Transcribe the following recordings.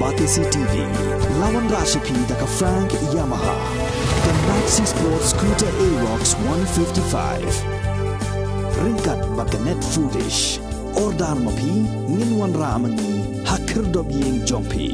Batisi TV, lawan Rashipi daka Frank Yamaha, dan Maxi Sports Scooter Aerox 155. Ringkat baganet foodish, ordar mapi, nginwan ramani, hakir dobyeng jompi.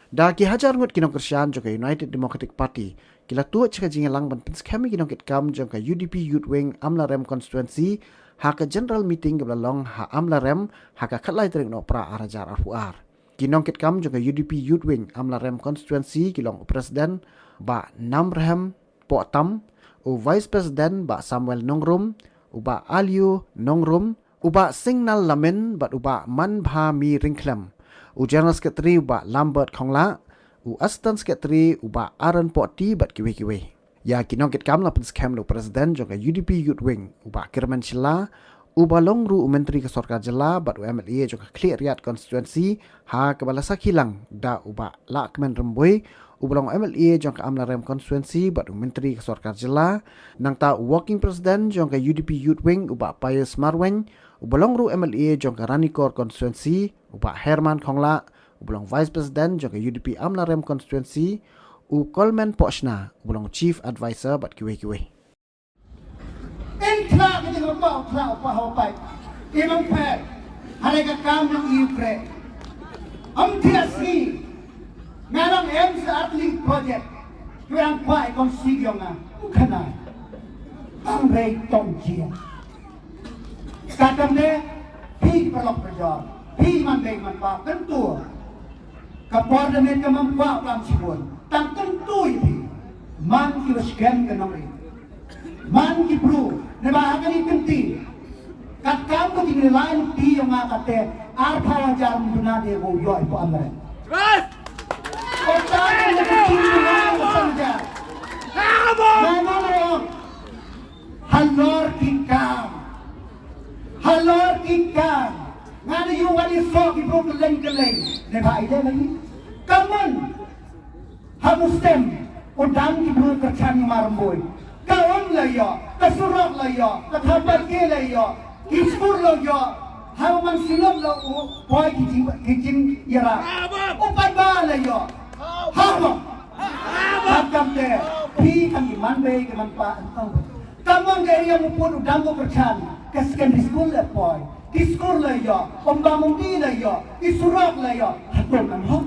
Daki hajar ngut kinong Kersian jangka United Democratic Party, kila tuat cika jingelang ban pins kami kinong kitkam jangka UDP Youth Wing Amlarem Constituency, haka general meeting kebelalong ha Amlarem, haka katlai tering no pra arajar arfuar. Kinong kitkam jangka UDP Youth Wing Amlarem Constituency kilong Presiden ba Namrem Potam, u Vice President ba Samuel Nongrum, uba Aliu Nongrum, uba Singnal Lamin bat uba Manbha Mi Ringklem. U General Secretary uba Lambert Khongla, u Assistant Secretary uba Aaron Poti bat kiwe-kiwe. Ya kinong kitkam la penskam lo Presiden jangka UDP Youth Wing uba Kirman Shila, uba Longru Menteri Kesorkar Jela bat UMLA jangka Klik Riat Constituency ha kebalasa kilang da uba Lakmen Remboi, uba long MLA jangka Amlarem Constituency bat Menteri Kesorkar Jela, nang ta Working President jangka UDP Youth Wing uba Pius Marwen, ubalong ru MLA jangka Ranikor Constituency, uba Herman Khongla, ubalong Vice President jangka UDP Amlarem Constituency, u Coleman Pochna, ubalong Chief Advisor bat kiwe-kiwe. Intra kita ngapa apa hopai. Imam per, hari kam ng Ukraine. Tiasi, merang atlet project, kurang kuat konsigi nga, kana. Ang rey tongjian. Sekarang ni, pi pelok berjaya, pi mandai manfaat tentu. Kapor demi kemampuan dalam sibun, tak tentu ini. Man kiwaskan kenori, man kibru, nebahagan ikanti. Kat kamu tinggal lain pi yang ngakate, arpa wajar muna dia goyo ipo Amlarem. Kota yang kecil saja. Memang halor kikam. Halor ikan, ngada yung wali sok ibu keleng-keleng, nebai dia lagi. Kaman, hamustem, udang ibu kercan marmboy. Kawan layo, kesurok layo, kethabat ke layo, kiskur layo, haman silom layo, boy kicing yara. Upan ba layo, hawa, hakam te, pi kan iman bay keman pa entau. Kaman gaya mupun udang ko kercan. Kaskan diskul le boy, diskul le yo, pembangun di le yo, isurak le yo, hatul kan ho.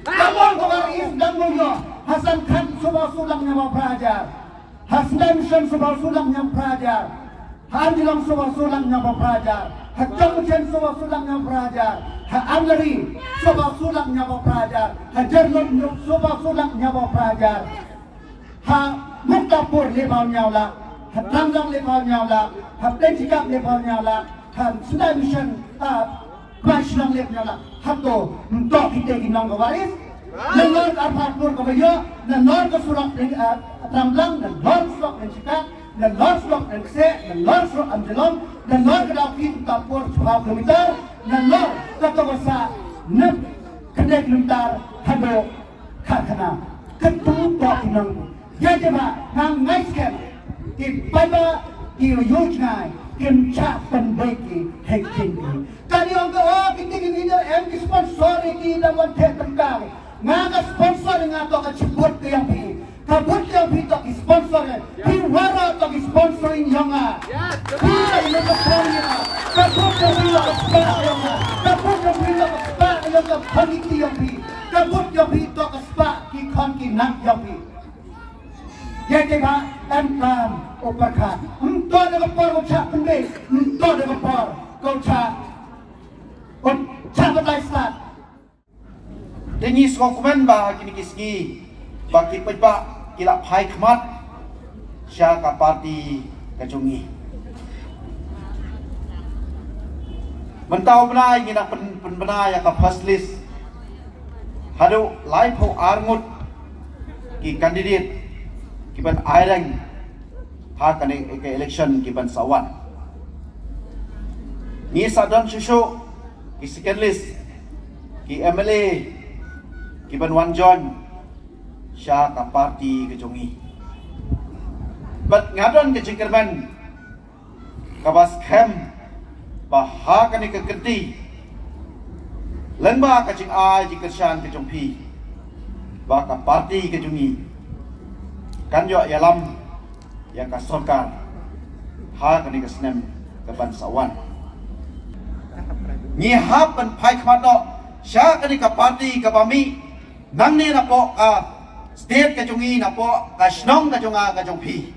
Kamu kawaris dan yo, Hasan Khan subah sulang nyawa pelajar, Hasdan Shan subah sulang nyawa pelajar, Hanjilang subah sulang nyawa pelajar, Hajjang Chen subah sulang nyawa pelajar, Amlarem subah sulang nyawa pelajar, Hajarlon subah sulang nyawa pelajar, Muktapur lebau nyawa. Hatanglang lepas nyala, hapten sikap lepas nyala, sudah mission Pynkhlaiñ lepas nyala. Hato untuk kita ginang kawaris, nenor karpapur kabayo, nenor kesurak tanglang, nenor surak dan sikap, nenor surak dan kse, nenor surak amjelom, nenor kedaki tapur 10 kilometer, nenor ketawasa nem kedai kilometer hado kakana. Ketua ginang, ya coba nang ngaiskan. Pada yoजना kenca penbaiki heking. Kali orang kita ini sponsor ini dalam tentang ngaga sponsor ngato kecebut ke yang pi. Kabut yang pi tak sponsor. Pi wara tak sponsoring yang ah. Pi ini keponya. Kabut yang pi tak sponsor yang ah. Kabut yang pi tak sponsor yang ah. Paniti yang pi. Kabut yang pi tak sponsor ki kon ki nak yang pi. Jadi pak, entah operkan. Entah dengan por kau cak pendek, entah dengan por kau cak betai start. Dengi skokumen bah kini kiski, baki pejbak kilap hai kemat, syaka parti kacungi. Mentau benai kita benai yang first list. Hadu live ho arngut ki kandidat. Kiban airang hak ke election kiban sawan. Ni sadan susu ki second list ki MLA kiban Wan John Syah ka parti kejongi. But ngadon ke Cikirman kabas kem bahag ni keketi Lenba kacing ai jikashan kacung pi. Baka parti kacungi. Kan yo yalam ya ka sarkar. Ha kani kasnem ke bangsawan. Ni hap ban pai khmat sya kani ka parti ka bami nang ni na po ka state kacungi na po ka snong kacunga kacung pi.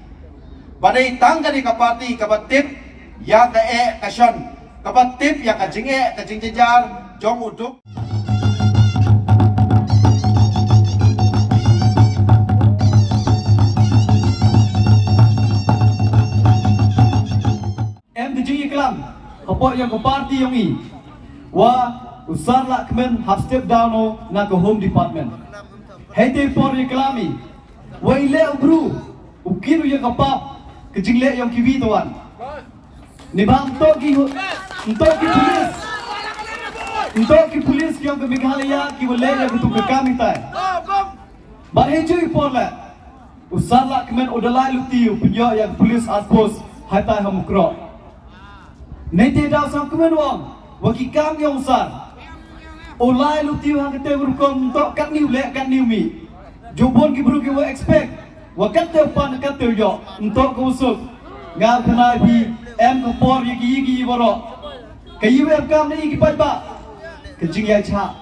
Badai tang kani ka parti ka batip ya ka kason ka batip ya ka jinge ka jingjar jong uduk. Treikam, kapok yang ke parti yang ini, wah usar lah kemen have step down na ke home department. Hei por Treikami, wah ile ubru, ukiru yang kapap, kejingle yang kiwi tuan. Nibam untuk polis yang ke Meghalaya ki wale yang untuk ke kami tay. Bar hei cuy por lah, usar lah kemen odalai lutiu punya yang polis aspos hai tay hamukro. Nanti dah sang kemen wang, waki kam yang usar. Olai lutiu hang kete berukam untuk kat niu lek kat niu mi. Jubon ki buru ki wa expect, wa kat te pan kat te yo untuk kusuk. Ngam kena bi em ko por yiki boro. Kayu em kam ni ki pai ba. Kejing ya cha.